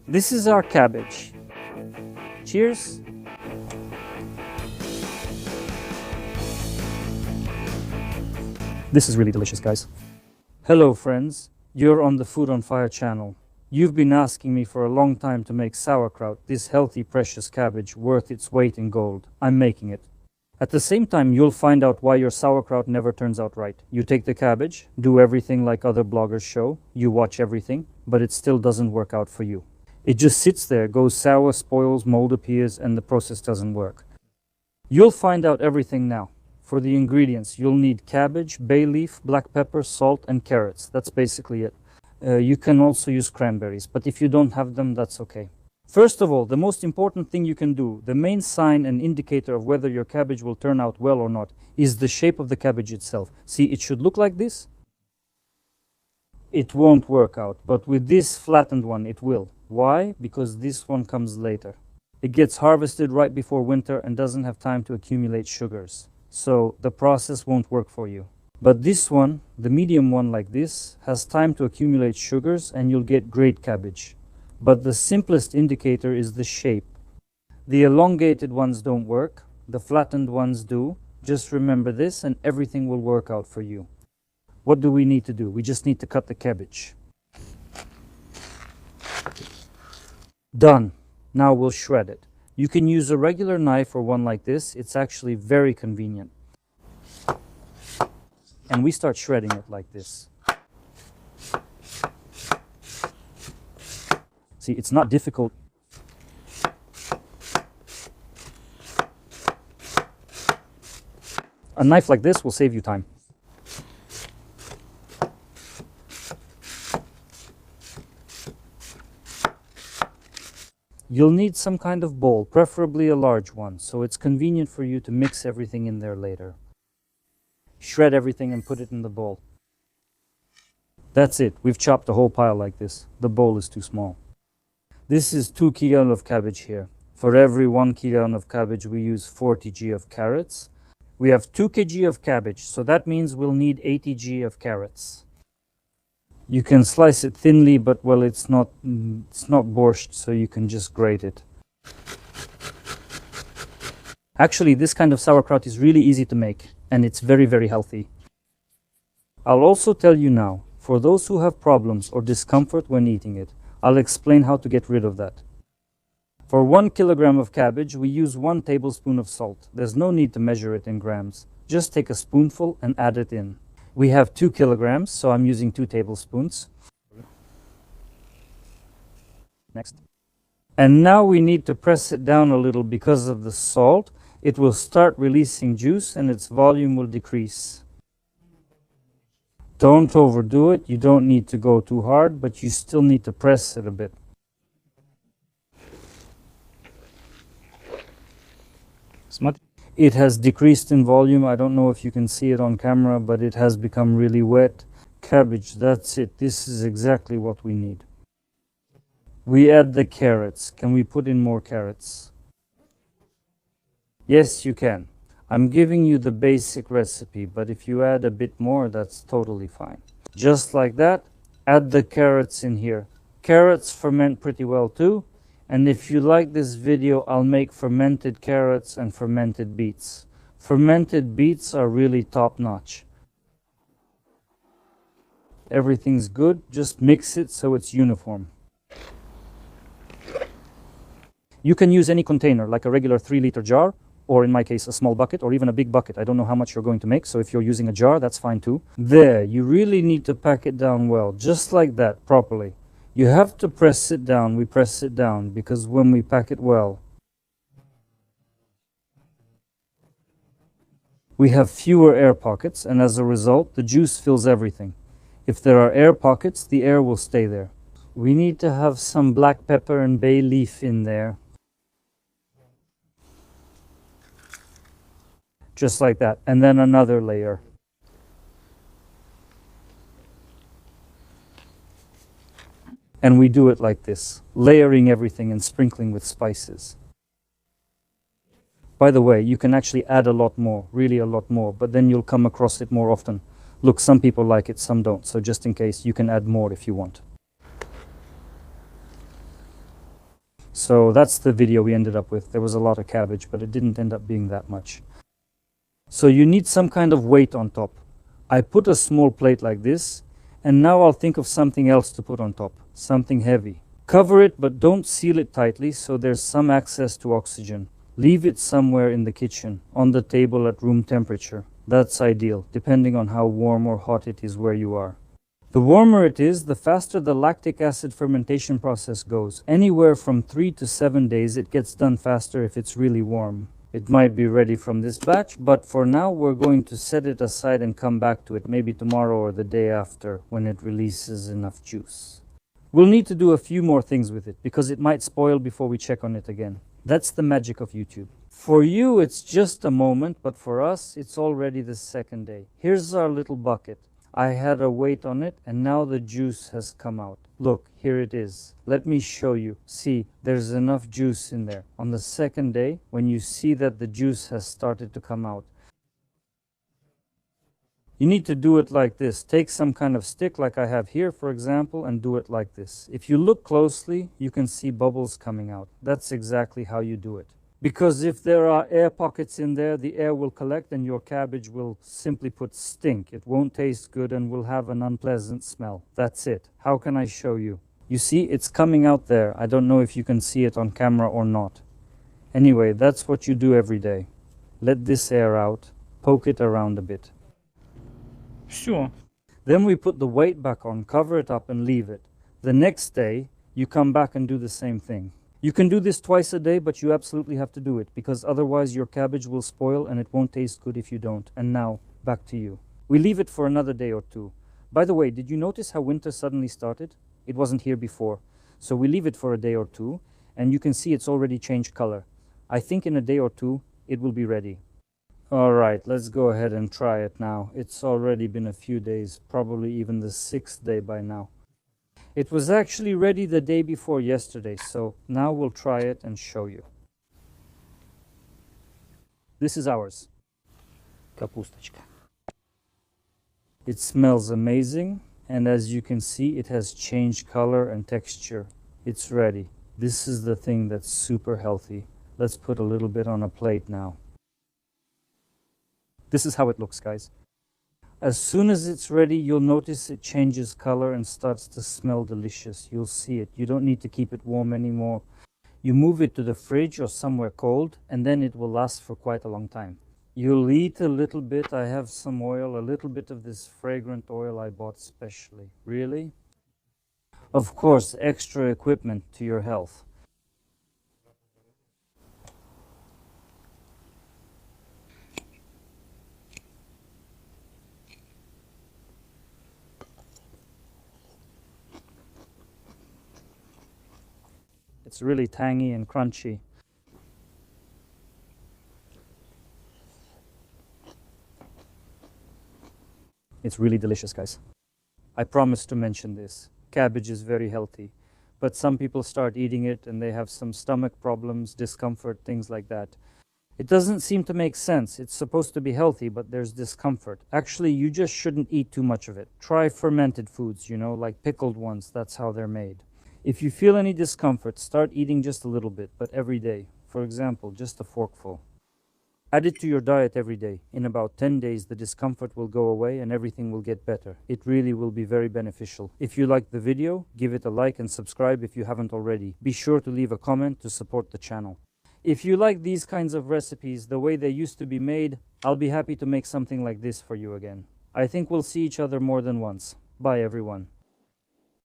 This is our cabbage. Cheers! This is really delicious, guys. Hello friends, you're on the Food on Fire channel. You've been asking me for a long time to make sauerkraut, this healthy, precious cabbage worth its weight in gold. I'm making it. At the same time, you'll find out why your sauerkraut never turns out right. You take the cabbage, do everything like other bloggers show, you watch everything, but it still doesn't work out for you. It just sits there, goes sour, spoils, mold appears, and the process doesn't work. You'll find out everything now. For the ingredients, you'll need cabbage, bay leaf, black pepper, salt, and carrots. That's basically it. You can also use cranberries, but if you don't have them, that's okay. First of all, the most important thing you can do, the main sign and indicator of whether your cabbage will turn out well or not, is the shape of the cabbage itself. See, it should look like this. It won't work out, but with this flattened one, it will. Why? Because this one comes later. It gets harvested right before winter and doesn't have time to accumulate sugars. So the process won't work for you. But this one, the medium one like this, has time to accumulate sugars and you'll get great cabbage. But the simplest indicator is the shape. The elongated ones don't work, the flattened ones do. Just remember this and everything will work out for you. What do we need to do? We just need to cut the cabbage. Done. Now we'll shred it. You can use a regular knife or one like this. It's actually very convenient. And we start shredding it like this. See, it's not difficult. A knife like this will save you time. You'll need some kind of bowl, preferably a large one, so it's convenient for you to mix everything in there later. Shred everything and put it in the bowl. That's it. We've chopped the whole pile like this. The bowl is too small. This is 2 kg of cabbage here. For every 1 kg of cabbage, we use 40 g of carrots. We have 2 kg of cabbage, so that means we'll need 80 g of carrots. You can slice it thinly, but well, it's not borscht, so you can just grate it. Actually, this kind of sauerkraut is really easy to make, and it's very, very healthy. I'll also tell you now, for those who have problems or discomfort when eating it, I'll explain how to get rid of that. For 1 kilogram of cabbage, we use 1 tablespoon of salt. There's no need to measure it in grams. Just take a spoonful and add it in. We have 2 kilograms, so I'm using 2 tablespoons. Next. And now we need to press it down a little because of the salt. It will start releasing juice and its volume will decrease. Don't overdo it. You don't need to go too hard, but you still need to press it a bit. It has decreased in volume. I don't know if you can see it on camera, but it has become really wet. Cabbage, that's it. This is exactly what we need. We add the carrots. Can we put in more carrots? Yes, you can. I'm giving you the basic recipe, but if you add a bit more, that's totally fine. Just like that, add the carrots in here. Carrots ferment pretty well too. And if you like this video, I'll make fermented carrots and fermented beets. Fermented beets are really top-notch. Everything's good, just mix it so it's uniform. You can use any container, like a regular 3-liter jar, or in my case, a small bucket, or even a big bucket. I don't know how much you're going to make, so if you're using a jar, that's fine too. There, you really need to pack it down well, just like that, properly. You have to press it down. We press it down because when we pack it well, we have fewer air pockets, and as a result, the juice fills everything. If there are air pockets, the air will stay there. We need to have some black pepper and bay leaf in there. Just like that, and then another layer. And we do it like this, layering everything and sprinkling with spices. By the way, you can actually add a lot more, really a lot more, but then you'll come across it more often. Look, some people like it, some don't, so just in case, you can add more if you want. So that's the video we ended up with. There was a lot of cabbage, but it didn't end up being that much. So you need some kind of weight on top. I put a small plate like this, and now I'll think of something else to put on top, something heavy. Cover it, but don't seal it tightly so there's some access to oxygen. Leave it somewhere in the kitchen, on the table at room temperature. That's ideal, depending on how warm or hot it is where you are. The warmer it is, the faster the lactic acid fermentation process goes. Anywhere from 3 to 7 days, it gets done faster if it's really warm. It might be ready from this batch, but for now we're going to set it aside and come back to it maybe tomorrow or the day after when it releases enough juice. We'll need to do a few more things with it because it might spoil before we check on it again. That's the magic of YouTube. For you, it's just a moment, but for us, it's already the second day. Here's our little bucket. I had a weight on it, and now the juice has come out. Look, here it is. Let me show you. See, there's enough juice in there. On the second day, when you see that the juice has started to come out, you need to do it like this. Take some kind of stick like I have here, for example, and do it like this. If you look closely, you can see bubbles coming out. That's exactly how you do it. Because if there are air pockets in there, the air will collect and your cabbage will simply put stink. It won't taste good and will have an unpleasant smell. That's it. How can I show you? You see, it's coming out there. I don't know if you can see it on camera or not. Anyway, that's what you do every day. Let this air out, poke it around a bit. Sure. Then we put the weight back on, cover it up and leave it. The next day, you come back and do the same thing. You can do this twice a day, but you absolutely have to do it because otherwise your cabbage will spoil and it won't taste good if you don't. And now, back to you. We leave it for another day or two. By the way, did you notice how winter suddenly started? It wasn't here before. So we leave it for a day or two, and you can see it's already changed color. I think in a day or two, it will be ready. All right, let's go ahead and try it now. It's already been a few days, probably even the 6th day by now. It was actually ready the day before yesterday, so now we'll try it and show you. This is ours. Kapustочка. It smells amazing, and as you can see, it has changed color and texture. It's ready. This is the thing that's super healthy. Let's put a little bit on a plate now. This is how it looks, guys. As soon as it's ready, you'll notice it changes color and starts to smell delicious. You'll see it. You don't need to keep it warm anymore. You move it to the fridge or somewhere cold, and then it will last for quite a long time. You'll eat a little bit. I have some oil, a little bit of this fragrant oil I bought specially. Really? Of course, extra equipment to your health. It's really tangy and crunchy. It's really delicious, guys. I promised to mention this. Cabbage is very healthy, but some people start eating it and they have some stomach problems, discomfort, things like that. It doesn't seem to make sense. It's supposed to be healthy, but there's discomfort. Actually, you just shouldn't eat too much of it. Try fermented foods, like pickled ones. That's how they're made. If you feel any discomfort, start eating just a little bit, but every day. For example, just a forkful. Add it to your diet every day. In about 10 days, the discomfort will go away and everything will get better. It really will be very beneficial. If you liked the video, give it a like and subscribe if you haven't already. Be sure to leave a comment to support the channel. If you like these kinds of recipes the way they used to be made, I'll be happy to make something like this for you again. I think we'll see each other more than once. Bye, everyone.